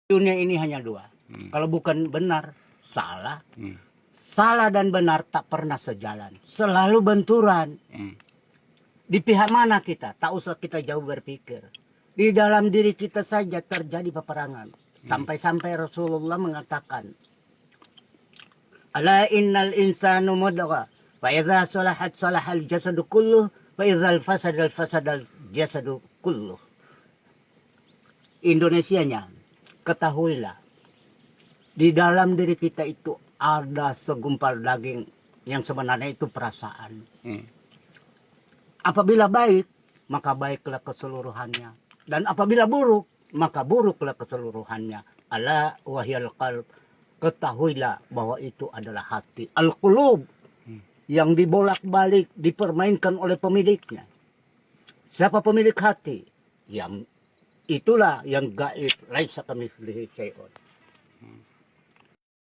Dunia ini hanya dua. Kalau bukan benar, salah. Hmm. Salah dan benar tak pernah sejalan. Selalu benturan. Di pihak mana kita? Tak usah kita jauh berpikir. Di dalam diri kita saja terjadi peperangan. Sampai-sampai Rasulullah mengatakan, Ala innal insanu mudghah. Fa idza salahat salahal jasadu kulluh. Fa idza fasadal jasadu kulluh. Indonesianya, ketahuilah, di dalam diri kita itu ada segumpal daging yang sebenarnya itu perasaan. Apabila baik, maka baiklah keseluruhannya. Dan apabila buruk, maka buruklah keseluruhannya. Ala wahyal qalb. Ketahuilah bahwa itu adalah hati. Al-qulub. Yang dibolak-balik, dipermainkan oleh pemiliknya. Siapa pemilik hati? Yang itulah yang gaib. Laisa kamitslihi syai'un.